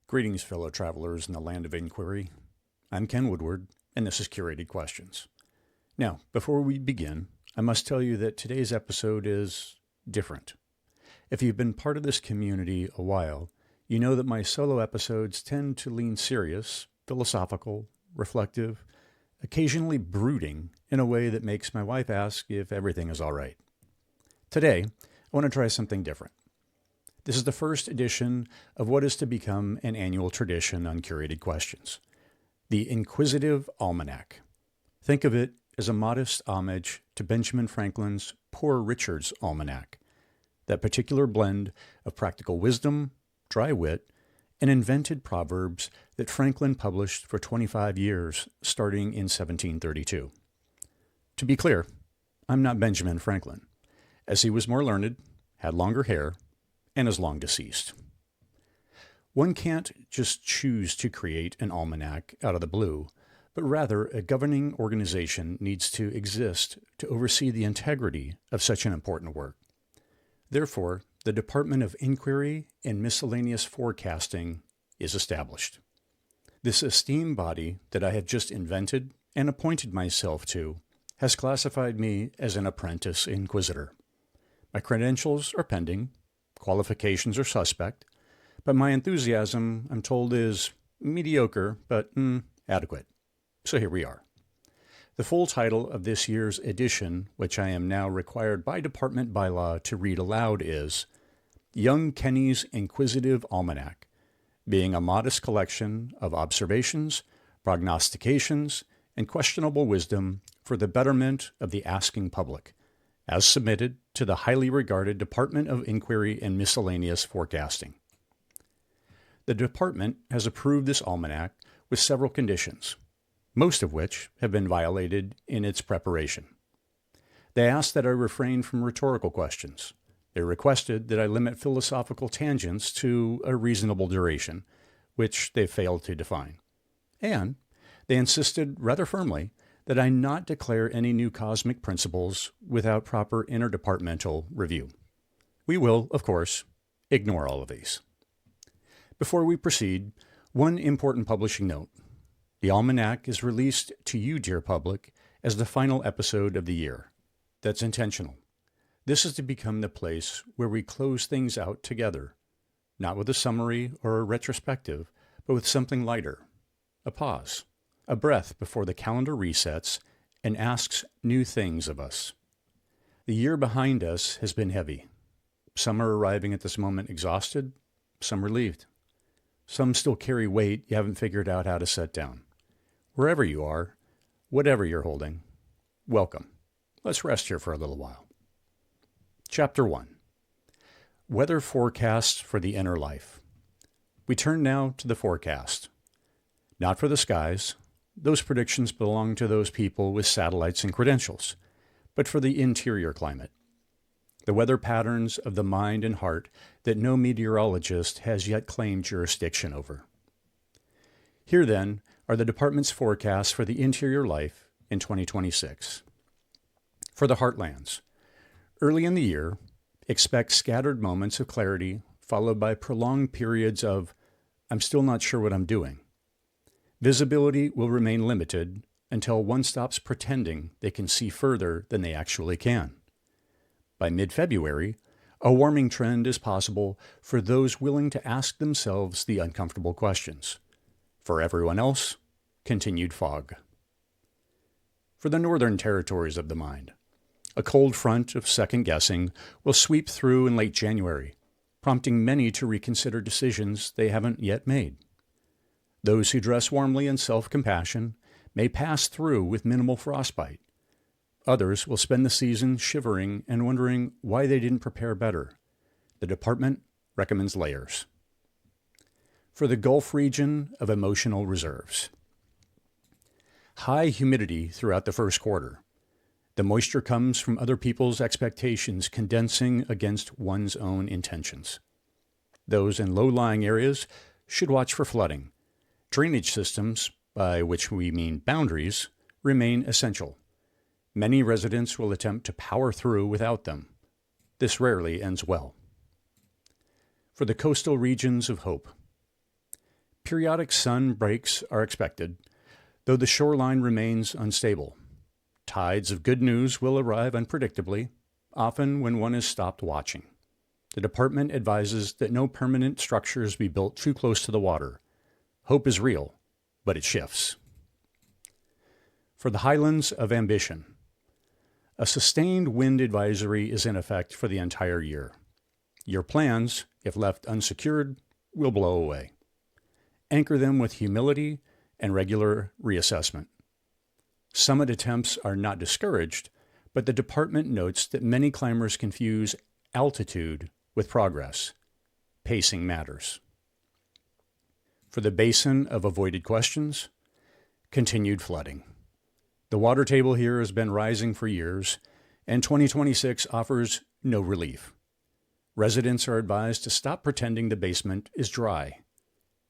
Greetings, fellow travelers in the land of inquiry. I'm Ken Woodward, and this is Curated Questions. Now, before we begin, I must tell you that today's episode is different. If you've been part of this community a while, you know that my solo episodes tend to lean serious, philosophical, reflective, occasionally brooding in a way that makes my wife ask if everything is all right. Today, I want to try something different. This is the first edition of what is to become an annual tradition on Curated Questions, the Inquisitive Almanack. Think of it as a modest homage to Benjamin Franklin's Poor Richard's Almanack, that particular blend of practical wisdom, dry wit, and invented proverbs that Franklin published for 25 years, starting in 1732. To be clear, I'm not Benjamin Franklin, as he was more learned, had longer hair, and is long deceased. One can't just choose to create an almanac out of the blue, but rather a governing organization needs to exist to oversee the integrity of such an important work. Therefore, the Department of Inquiry and Miscellaneous Forecasting is established. This esteemed body that I have just invented and appointed myself to has classified me as an apprentice inquisitor. My credentials are pending, qualifications are suspect, but my enthusiasm, I'm told, is mediocre, but adequate. So here we are. The full title of this year's edition, which I am now required by department bylaw to read aloud, is Young Kenny's Inquisitive Almanack, being a modest collection of observations, prognostications, and questionable wisdom for the betterment of the asking public, as submitted to the highly regarded Department of Inquiry and Miscellaneous Forecasting. The department has approved this almanac with several conditions, most of which have been violated in its preparation. They asked that I refrain from rhetorical questions. They requested that I limit philosophical tangents to a reasonable duration, which they failed to define. And they insisted rather firmly that I not declare any new cosmic principles without proper interdepartmental review. We will, of course, ignore all of these. Before we proceed, one important publishing note. The Almanac is released to you, dear public, as the final episode of the year. That's intentional. This is to become the place where we close things out together, not with a summary or a retrospective, but with something lighter, a pause. A breath before the calendar resets and asks new things of us. The year behind us has been heavy. Some are arriving at this moment exhausted, some relieved. Some still carry weight you haven't figured out how to set down. Wherever you are, whatever you're holding, welcome. Let's rest here for a little while. Chapter 1. Weather Forecasts for the Inner Life. We turn now to the forecast. Not for the skies. Those predictions belong to those people with satellites and credentials, but for the interior climate. The weather patterns of the mind and heart that no meteorologist has yet claimed jurisdiction over. Here, then, are the department's forecasts for the interior life in 2026. For the heartlands, early in the year, expect scattered moments of clarity followed by prolonged periods of, I'm still not sure what I'm doing. Visibility will remain limited until one stops pretending they can see further than they actually can. By mid-February, a warming trend is possible for those willing to ask themselves the uncomfortable questions. For everyone else, continued fog. For the northern territories of the mind, a cold front of second-guessing will sweep through in late January, prompting many to reconsider decisions they haven't yet made. Those who dress warmly in self-compassion may pass through with minimal frostbite. Others will spend the season shivering and wondering why they didn't prepare better. The department recommends layers. For the Gulf region of emotional reserves. High humidity throughout the first quarter. The moisture comes from other people's expectations condensing against one's own intentions. Those in low-lying areas should watch for flooding. Drainage systems, by which we mean boundaries, remain essential. Many residents will attempt to power through without them. This rarely ends well. For the coastal regions of hope, Periodic sun breaks are expected, though the shoreline remains unstable. Tides of good news will arrive unpredictably, often when one is stopped watching. The department advises that no permanent structures be built too close to the water. Hope is real, but it shifts. For the highlands of ambition, a sustained wind advisory is in effect for the entire year. Your plans, if left unsecured, will blow away. Anchor them with humility and regular reassessment. Summit attempts are not discouraged, but the department notes that many climbers confuse altitude with progress. Pacing matters. For the basin of avoided questions, continued flooding. The water table here has been rising for years, and 2026 offers no relief. Residents are advised to stop pretending the basement is dry.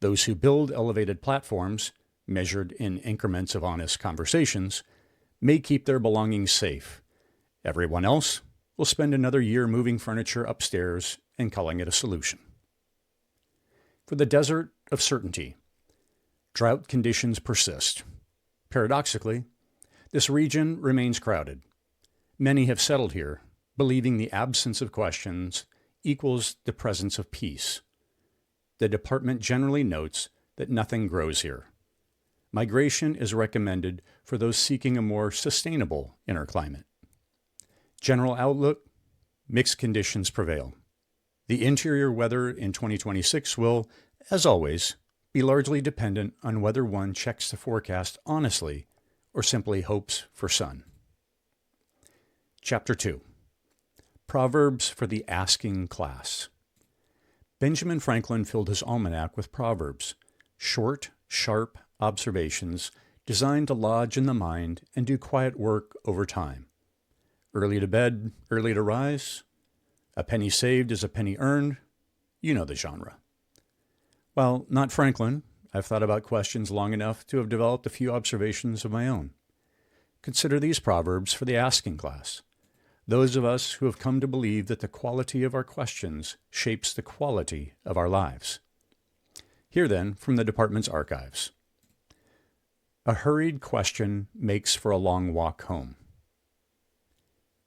Those who build elevated platforms, measured in increments of honest conversations, may keep their belongings safe. Everyone else will spend another year moving furniture upstairs and calling it a solution. For the desert of certainty, drought conditions persist. Paradoxically, this region remains crowded. Many have settled here, believing the absence of questions equals the presence of peace. The department generally notes that nothing grows here. Migration is recommended for those seeking a more sustainable inner climate. General outlook, mixed conditions prevail. The interior weather in 2026 will, as always, be largely dependent on whether one checks the forecast honestly or simply hopes for sun. Chapter 2. Proverbs for the Asking Class. Benjamin Franklin filled his almanac with proverbs, short, sharp observations designed to lodge in the mind and do quiet work over time. Early to bed, early to rise. A penny saved is a penny earned. You know the genre. While not Franklin, I've thought about questions long enough to have developed a few observations of my own. Consider these proverbs for the asking class. Those of us who have come to believe that the quality of our questions shapes the quality of our lives. Here then, from the department's archives. A hurried question makes for a long walk home.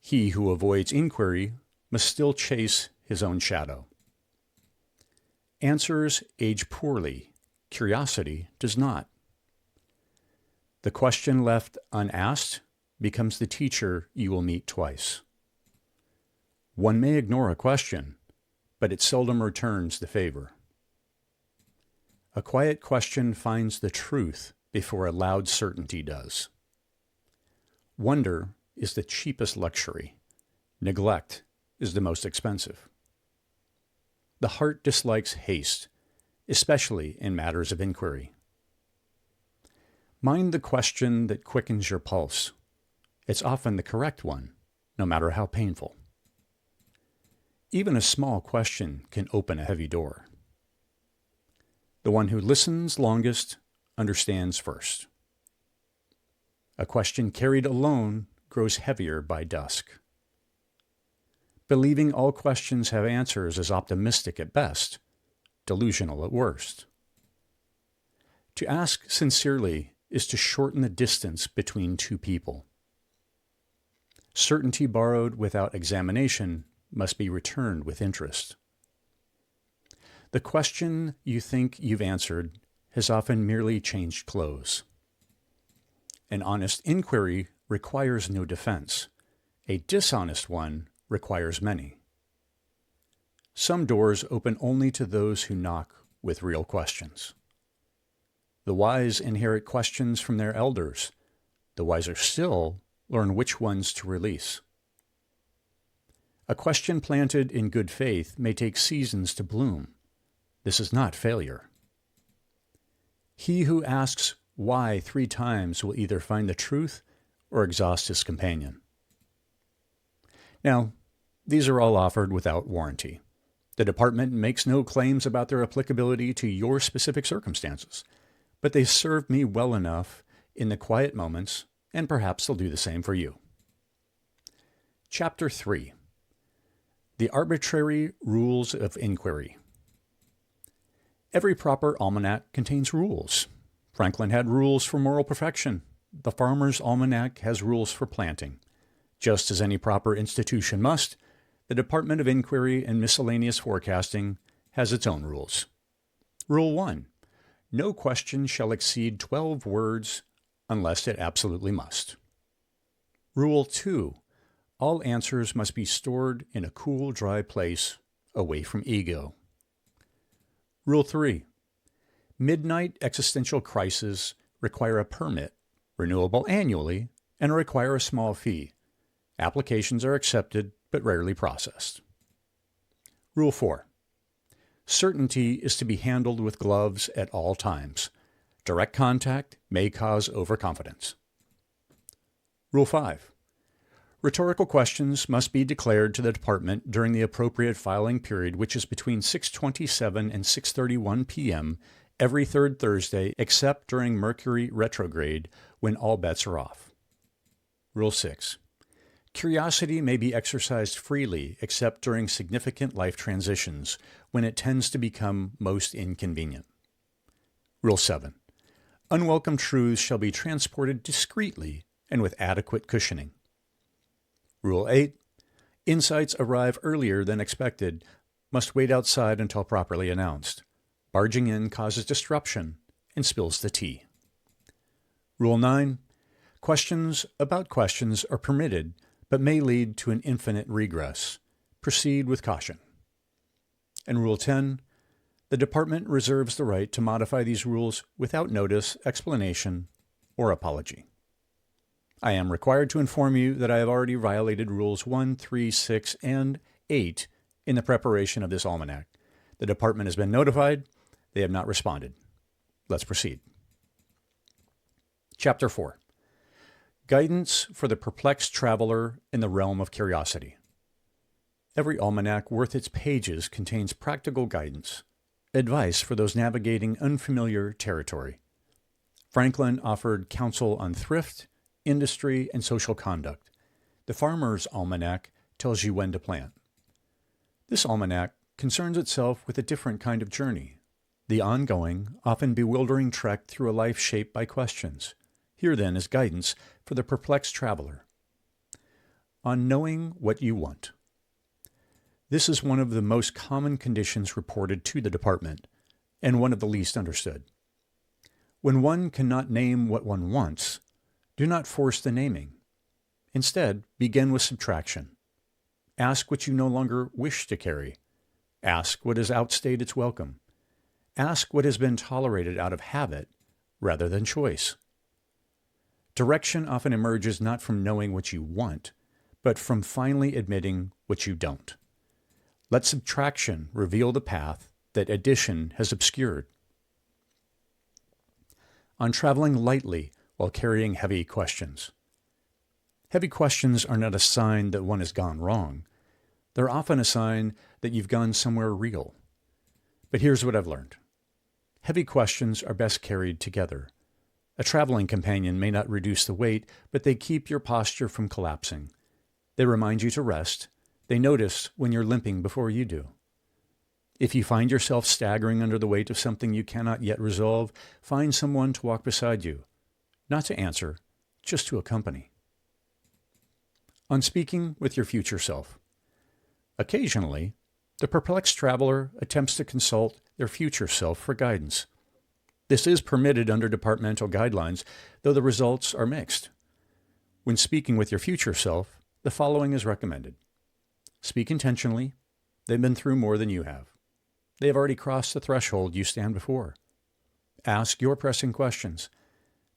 He who avoids inquiry must still chase his own shadow. Answers age poorly. Curiosity does not. The question left unasked becomes the teacher you will meet twice. One may ignore a question, but it seldom returns the favor. A quiet question finds the truth before a loud certainty does. Wonder is the cheapest luxury. Neglect is the most expensive. The heart dislikes haste, especially in matters of inquiry. Mind the question that quickens your pulse. It's often the correct one, no matter how painful. Even a small question can open a heavy door. The one who listens longest understands first. A question carried alone grows heavier by dusk. Believing all questions have answers is optimistic at best, delusional at worst. To ask sincerely is to shorten the distance between two people. Certainty borrowed without examination must be returned with interest. The question you think you've answered has often merely changed clothes. An honest inquiry requires no defense. A dishonest one requires many. Some doors open only to those who knock with real questions. The wise inherit questions from their elders. The wiser still learn which ones to release. A question planted in good faith may take seasons to bloom. This is not failure. He who asks why 3 times will either find the truth or exhaust his companion. Now, these are all offered without warranty. The department makes no claims about their applicability to your specific circumstances, but they serve me well enough in the quiet moments, and perhaps they'll do the same for you. Chapter 3. The Arbitrary Rules of Inquiry. Every proper almanac contains rules. Franklin had rules for moral perfection. The Farmer's Almanac has rules for planting. Just as any proper institution must, the Department of Inquiry and Miscellaneous Forecasting has its own rules. Rule 1. No question shall exceed 12 words unless it absolutely must. Rule 2. All answers must be stored in a cool, dry place away from ego. Rule 3. Midnight existential crises require a permit, renewable annually, and require a small fee. Applications are accepted but rarely processed. Rule 4. Certainty is to be handled with gloves at all times. Direct contact may cause overconfidence. Rule 5. Rhetorical questions must be declared to the department during the appropriate filing period, which is between 6:27 and 6:31 p.m. every third Thursday, except during Mercury retrograde, when all bets are off. Rule 6. Curiosity may be exercised freely, except during significant life transitions, when it tends to become most inconvenient. Rule 7. Unwelcome truths shall be transported discreetly and with adequate cushioning. Rule 8. Insights arrive earlier than expected, must wait outside until properly announced. Barging in causes disruption and spills the tea. Rule 9. Questions about questions are permitted, but may lead to an infinite regress. Proceed with caution. And Rule 10. The Department reserves the right to modify these rules without notice, explanation, or apology. I am required to inform you that I have already violated Rules 1, 3, 6, and 8 in the preparation of this almanac. The Department has been notified. They have not responded. Let's proceed. Chapter 4. Guidance for the perplexed traveler in the realm of curiosity. Every almanac worth its pages contains practical guidance, advice for those navigating unfamiliar territory. Franklin offered counsel on thrift, industry, and social conduct. The Farmer's Almanack tells you when to plant. This almanac concerns itself with a different kind of journey, the ongoing, often bewildering trek through a life shaped by questions. Here, then, is guidance for the perplexed traveler. On knowing what you want. This is one of the most common conditions reported to the department, and one of the least understood. When one cannot name what one wants, do not force the naming. Instead, begin with subtraction. Ask what you no longer wish to carry. Ask what has outstayed its welcome. Ask what has been tolerated out of habit rather than choice. Direction often emerges not from knowing what you want, but from finally admitting what you don't. Let subtraction reveal the path that addition has obscured. On traveling lightly while carrying heavy questions. Heavy questions are not a sign that one has gone wrong. They're often a sign that you've gone somewhere real. But here's what I've learned. Heavy questions are best carried together. A traveling companion may not reduce the weight, but they keep your posture from collapsing. They remind you to rest. They notice when you're limping before you do. If you find yourself staggering under the weight of something you cannot yet resolve, find someone to walk beside you. Not to answer, just to accompany. On speaking with your future self. Occasionally, the perplexed traveler attempts to consult their future self for guidance. This is permitted under departmental guidelines, though the results are mixed. When speaking with your future self, the following is recommended. Speak intentionally. They've been through more than you have. They have already crossed the threshold you stand before. Ask your pressing questions.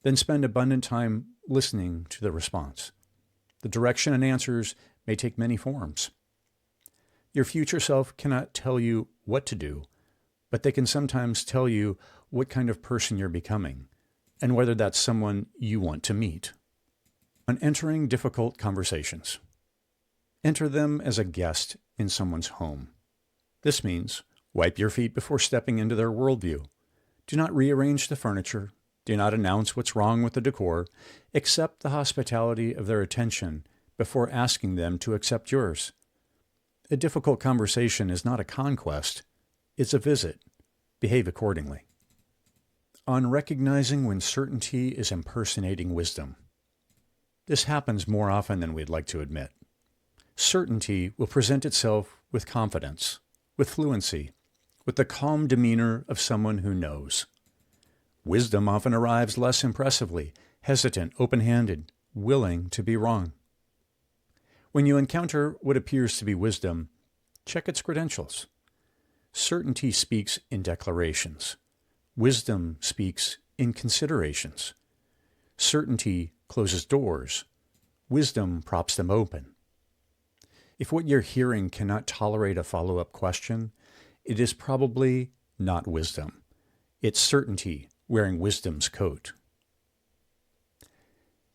Then spend abundant time listening to the response. The direction and answers may take many forms. Your future self cannot tell you what to do, but they can sometimes tell you what kind of person you're becoming, and whether that's someone you want to meet. On entering difficult conversations. Enter them as a guest in someone's home. This means wipe your feet before stepping into their worldview. Do not rearrange the furniture. Do not announce what's wrong with the decor. Accept the hospitality of their attention before asking them to accept yours. A difficult conversation is not a conquest. It's a visit. behave accordingly. On recognizing when certainty is impersonating wisdom. This happens more often than we'd like to admit. Certainty will present itself with confidence, with fluency, with the calm demeanor of someone who knows. Wisdom often arrives less impressively, hesitant, open-handed, willing to be wrong. When you encounter what appears to be wisdom, check its credentials. Certainty speaks in declarations. Wisdom speaks in considerations. Certainty closes doors. Wisdom props them open. If what you're hearing cannot tolerate a follow-up question, it is probably not wisdom. It's certainty wearing wisdom's coat.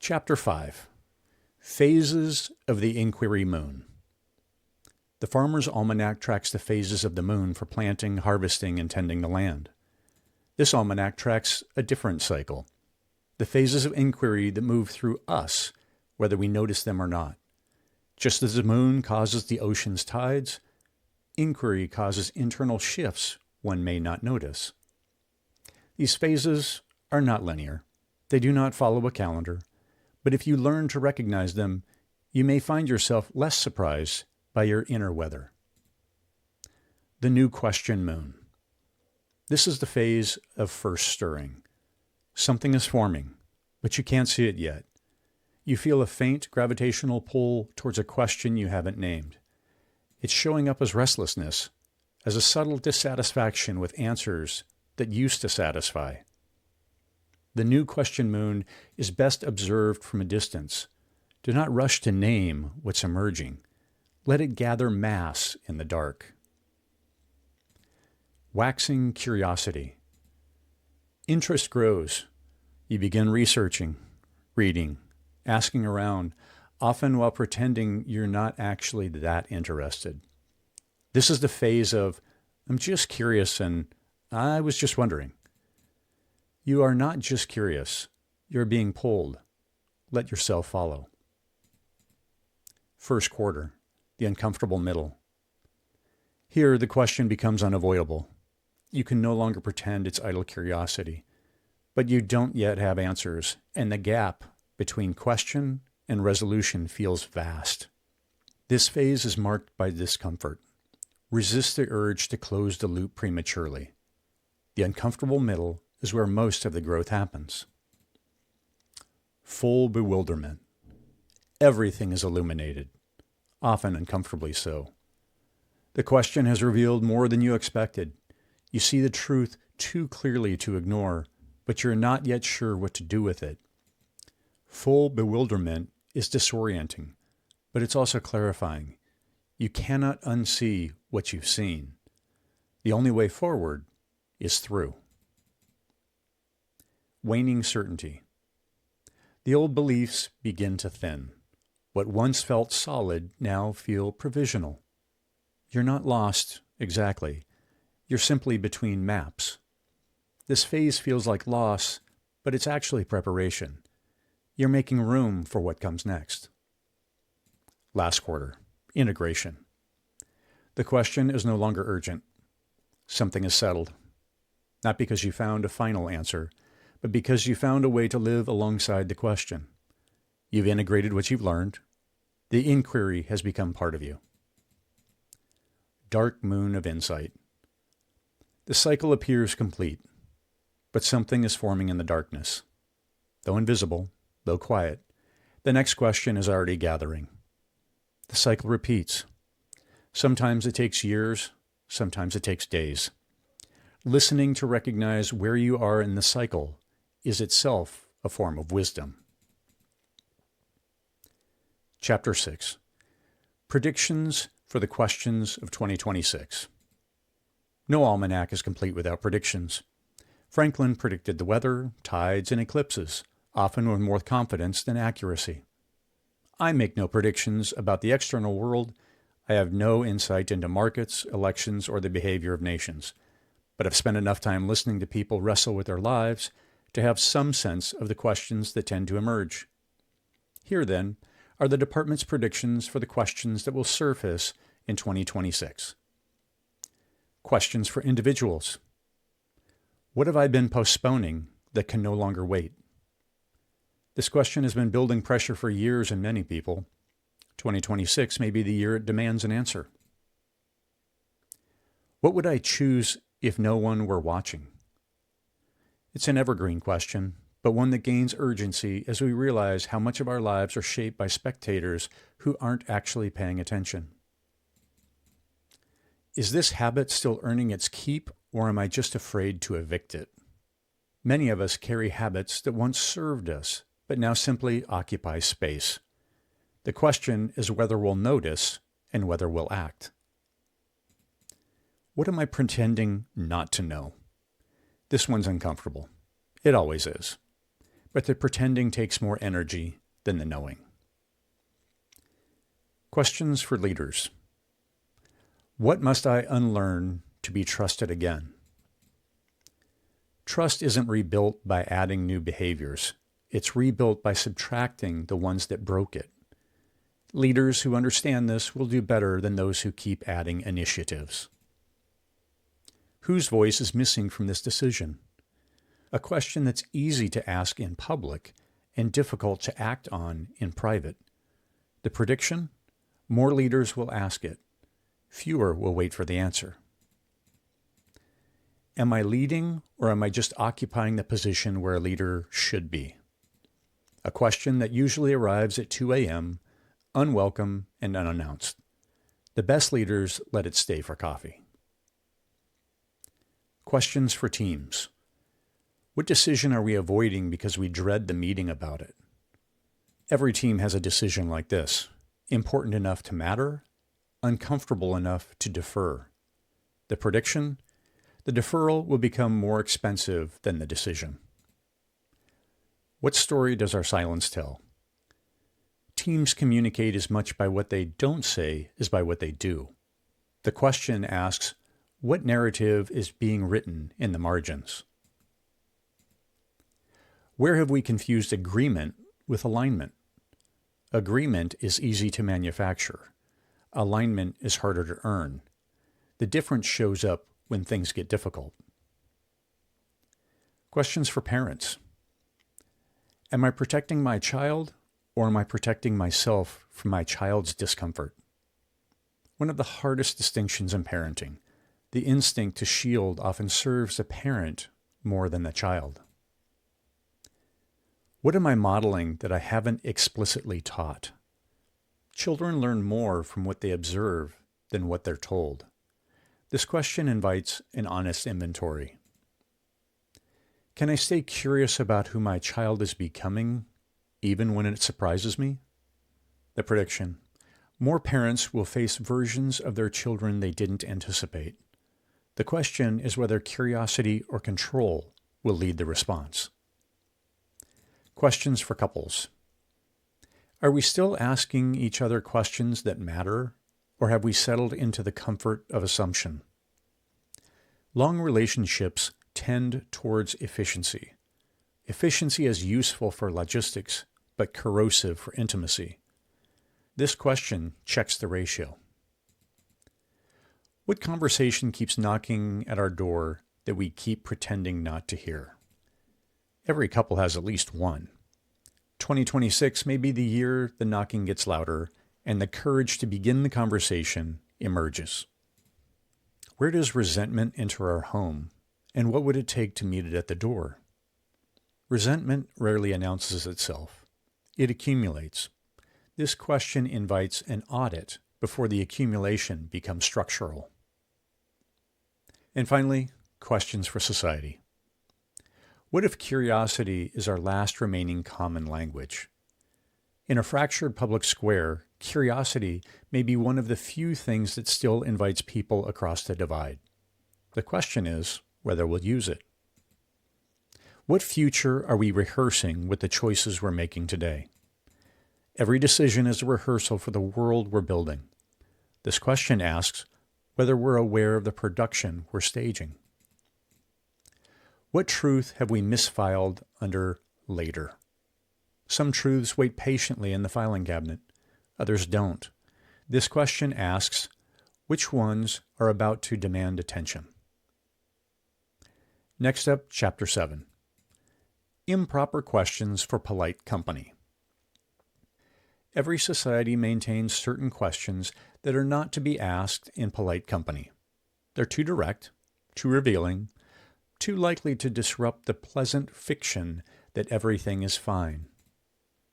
Chapter 5. Phases of the Inquiry Moon. The Farmer's Almanack tracks the phases of the moon for planting, harvesting, and tending the land. This almanac tracks a different cycle, the phases of inquiry that move through us, whether we notice them or not. Just as the moon causes the ocean's tides, inquiry causes internal shifts one may not notice. These phases are not linear. They do not follow a calendar, but if you learn to recognize them, you may find yourself less surprised by your inner weather. The new question moon. This is the phase of first stirring. Something is forming, but you can't see it yet. You feel a faint gravitational pull towards a question you haven't named. It's showing up as restlessness, as a subtle dissatisfaction with answers that used to satisfy. The new question moon is best observed from a distance. Do not rush to name what's emerging. Let it gather mass in the dark. Waxing curiosity. Interest grows. You begin researching, reading, asking around, often while pretending you're not actually that interested. This is the phase of, I'm just curious and I was just wondering. You are not just curious. You're being pulled. Let yourself follow. First quarter, the uncomfortable middle. Here, the question becomes unavoidable. You can no longer pretend it's idle curiosity, but you don't yet have answers, and the gap between question and resolution feels vast. This phase is marked by discomfort. Resist the urge to close the loop prematurely. The uncomfortable middle is where most of the growth happens. Full bewilderment. Everything is illuminated, often uncomfortably so. The question has revealed more than you expected. You see the truth too clearly to ignore, but you're not yet sure what to do with it. Full bewilderment is disorienting, but it's also clarifying. You cannot unsee what you've seen. The only way forward is through. Waning certainty. The old beliefs begin to thin. What once felt solid now feel provisional. You're not lost, exactly. You're simply between maps. This phase feels like loss, but it's actually preparation. You're making room for what comes next. Last quarter, integration. The question is no longer urgent. Something is settled. Not because you found a final answer, but because you found a way to live alongside the question. You've integrated what you've learned. The inquiry has become part of you. Dark moon of insight. The cycle appears complete, but something is forming in the darkness. Though invisible, though quiet, the next question is already gathering. The cycle repeats. Sometimes it takes years, sometimes it takes days. Listening to recognize where you are in the cycle is itself a form of wisdom. Chapter 6. Predictions for the questions of 2026. No almanac is complete without predictions. Franklin predicted the weather, tides, and eclipses, often with more confidence than accuracy. I make no predictions about the external world. I have no insight into markets, elections, or the behavior of nations, but I've spent enough time listening to people wrestle with their lives to have some sense of the questions that tend to emerge. Here, then, are the department's predictions for the questions that will surface in 2026. Questions for individuals. What have I been postponing that can no longer wait? This question has been building pressure for years in many people. 2026 may be the year it demands an answer. What would I choose if no one were watching? It's an evergreen question, but one that gains urgency as we realize how much of our lives are shaped by spectators who aren't actually paying attention. Is this habit still earning its keep, or am I just afraid to evict it? Many of us carry habits that once served us, but now simply occupy space. The question is whether we'll notice and whether we'll act. What am I pretending not to know? This one's uncomfortable. It always is. But the pretending takes more energy than the knowing. Questions for leaders. What must I unlearn to be trusted again? Trust isn't rebuilt by adding new behaviors. It's rebuilt by subtracting the ones that broke it. Leaders who understand this will do better than those who keep adding initiatives. Whose voice is missing from this decision? A question that's easy to ask in public and difficult to act on in private. The prediction? More leaders will ask it. Fewer will wait for the answer. Am I leading, or am I just occupying the position where a leader should be? A question that usually arrives at 2 a.m., unwelcome and unannounced. The best leaders let it stay for coffee. Questions for teams. What decision are we avoiding because we dread the meeting about it? Every team has a decision like this. Important enough to matter, uncomfortable enough to defer. The prediction? The deferral will become more expensive than the decision. What story does our silence tell? Teams communicate as much by what they don't say as by what they do. The question asks, what narrative is being written in the margins? Where have we confused agreement with alignment? Agreement is easy to manufacture. Alignment is harder to earn. The difference shows up when things get difficult. Questions for parents. Am I protecting my child, or am I protecting myself from my child's discomfort? One of the hardest distinctions in parenting. The instinct to shield often serves the parent more than the child. What am I modeling that I haven't explicitly taught? Children learn more from what they observe than what they're told. This question invites an honest inventory. Can I stay curious about who my child is becoming, even when it surprises me? The prediction. More parents will face versions of their children they didn't anticipate. The question is whether curiosity or control will lead the response. Questions for couples. Are we still asking each other questions that matter, or have we settled into the comfort of assumption? Long relationships tend towards efficiency. Efficiency is useful for logistics, but corrosive for intimacy. This question checks the ratio. What conversation keeps knocking at our door that we keep pretending not to hear? Every couple has at least one. 2026 may be the year the knocking gets louder and the courage to begin the conversation emerges. Where does resentment enter our home, and what would it take to meet it at the door? Resentment rarely announces itself. It accumulates. This question invites an audit before the accumulation becomes structural. And finally, questions for society. What if curiosity is our last remaining common language? In a fractured public square, curiosity may be one of the few things that still invites people across the divide. The question is whether we'll use it. What future are we rehearsing with the choices we're making today? Every decision is a rehearsal for the world we're building. This question asks whether we're aware of the production we're staging. What truth have we misfiled under later? Some truths wait patiently in the filing cabinet. Others don't. This question asks, which ones are about to demand attention? Next up, Chapter 7. Improper Questions for Polite Company. Every society maintains certain questions that are not to be asked in polite company. They're too direct, too revealing, too likely to disrupt the pleasant fiction that everything is fine.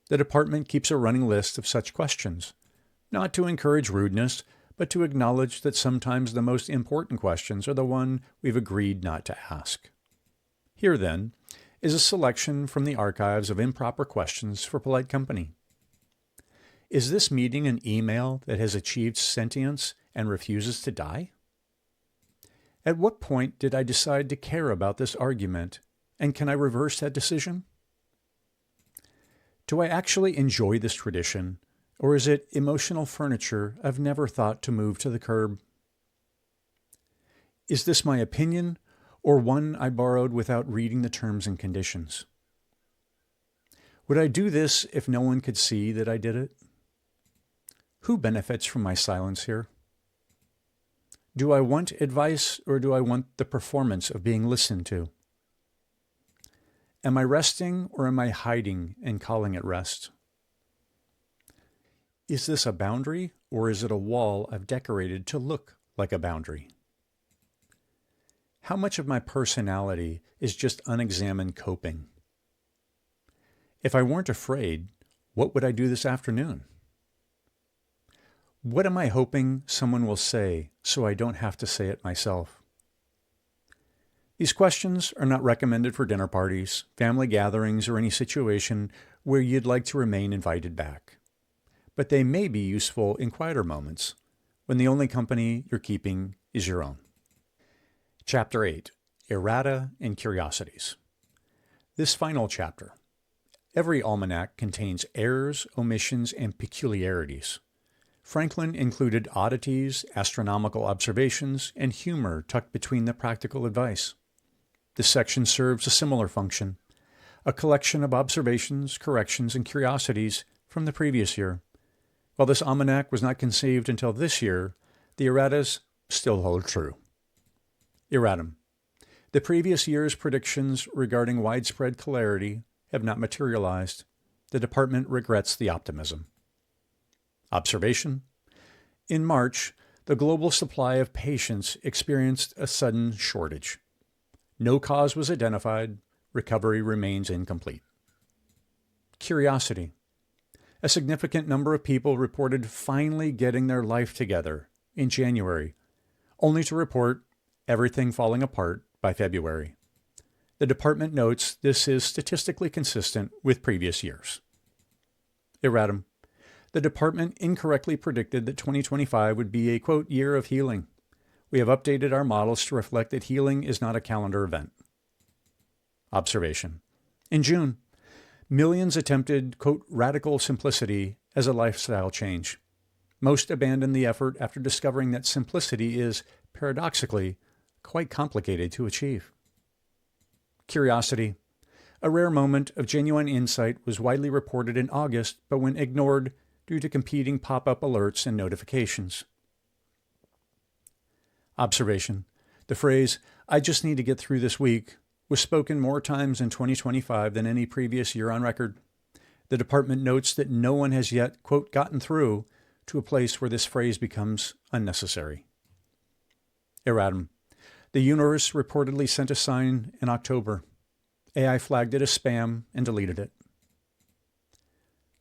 The department keeps a running list of such questions, not to encourage rudeness, but to acknowledge that sometimes the most important questions are the one we've agreed not to ask. Here, then, is a selection from the archives of improper questions for polite company. Is this meeting an email that has achieved sentience and refuses to die? At what point did I decide to care about this argument, and can I reverse that decision? Do I actually enjoy this tradition, or is it emotional furniture I've never thought to move to the curb? Is this my opinion, or one I borrowed without reading the terms and conditions? Would I do this if no one could see that I did it? Who benefits from my silence here? Do I want advice, or do I want the performance of being listened to? Am I resting, or am I hiding and calling it rest? Is this a boundary, or is it a wall I've decorated to look like a boundary? How much of my personality is just unexamined coping? If I weren't afraid, what would I do this afternoon? What am I hoping someone will say so I don't have to say it myself? These questions are not recommended for dinner parties, family gatherings, or any situation where you'd like to remain invited back. But they may be useful in quieter moments when the only company you're keeping is your own. Chapter 8. Errata and Curiosities. This final chapter. Every almanac contains errors, omissions, and peculiarities. Franklin included oddities, astronomical observations, and humor tucked between the practical advice. This section serves a similar function, a collection of observations, corrections, and curiosities from the previous year. While this almanac was not conceived until this year, the erratas still hold true. Erratum. The previous year's predictions regarding widespread clarity have not materialized. The department regrets the optimism. Observation. In March, the global supply of patients experienced a sudden shortage. No cause was identified. Recovery remains incomplete. Curiosity. A significant number of people reported finally getting their life together in January, only to report everything falling apart by February. The department notes this is statistically consistent with previous years. Erratum. The department incorrectly predicted that 2025 would be a, quote, year of healing. We have updated our models to reflect that healing is not a calendar event. Observation. In June, millions attempted, quote, radical simplicity as a lifestyle change. Most abandoned the effort after discovering that simplicity is, paradoxically, quite complicated to achieve. Curiosity. A rare moment of genuine insight was widely reported in August, but when ignored due to competing pop-up alerts and notifications. Observation. The phrase, "I just need to get through this week," was spoken more times in 2025 than any previous year on record. The department notes that no one has yet, quote, gotten through to a place where this phrase becomes unnecessary. Erratum. The universe reportedly sent a sign in October. AI flagged it as spam and deleted it.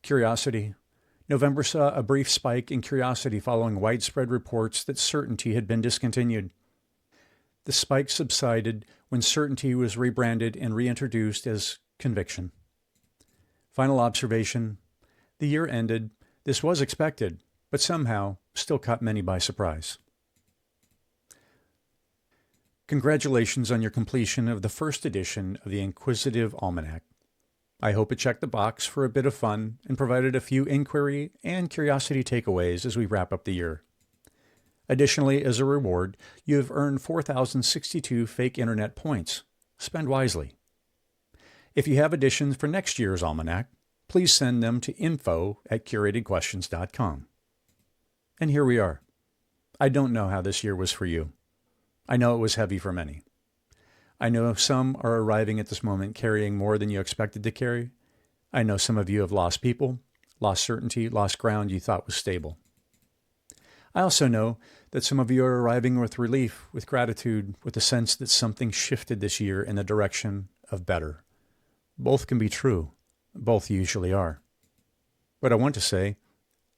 Curiosity. November saw a brief spike in curiosity following widespread reports that certainty had been discontinued. The spike subsided when certainty was rebranded and reintroduced as conviction. Final observation. The year ended. This was expected, but somehow still caught many by surprise. Congratulations on your completion of the first edition of the Inquisitive Almanack. I hope it checked the box for a bit of fun and provided a few inquiry and curiosity takeaways as we wrap up the year. Additionally, as a reward, you have earned 4,062 fake internet points. Spend wisely. If you have additions for next year's almanac, please send them to info@curatedquestions.com. And here we are. I don't know how this year was for you. I know it was heavy for many. I know some are arriving at this moment carrying more than you expected to carry. I know some of you have lost people, lost certainty, lost ground you thought was stable. I also know that some of you are arriving with relief, with gratitude, with a sense that something shifted this year in the direction of better. Both can be true. Both usually are. What I want to say,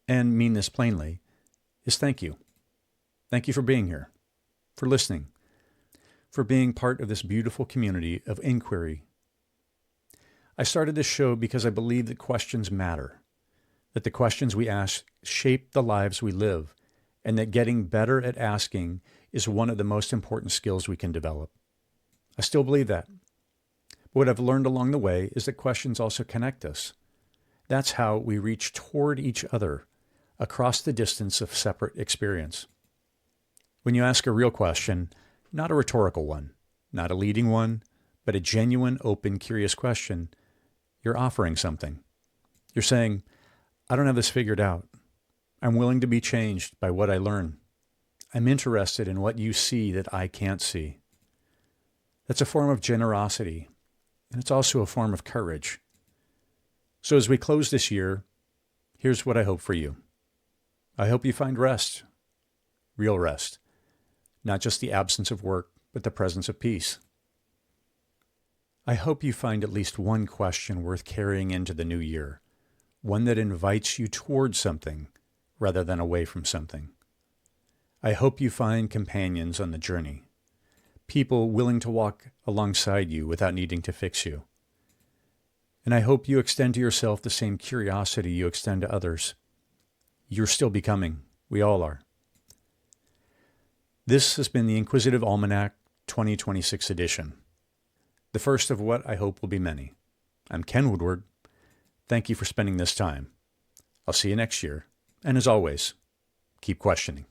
and mean this plainly, is thank you. Thank you for being here, for listening, for being part of this beautiful community of inquiry. I started this show because I believe that questions matter, that the questions we ask shape the lives we live, and that getting better at asking is one of the most important skills we can develop. I still believe that. But what I've learned along the way is that questions also connect us. That's how we reach toward each other across the distance of separate experience. When you ask a real question, not a rhetorical one, not a leading one, but a genuine, open, curious question, you're offering something. You're saying, I don't have this figured out. I'm willing to be changed by what I learn. I'm interested in what you see that I can't see. That's a form of generosity, and it's also a form of courage. So as we close this year, here's what I hope for you. I hope you find rest, real rest, not just the absence of work, but the presence of peace. I hope you find at least one question worth carrying into the new year, one that invites you towards something rather than away from something. I hope you find companions on the journey, people willing to walk alongside you without needing to fix you. And I hope you extend to yourself the same curiosity you extend to others. You're still becoming. We all are. This has been the Inquisitive Almanack 2026 edition, the first of what I hope will be many. I'm Ken Woodward. Thank you for spending this time. I'll see you next year. And as always, keep questioning.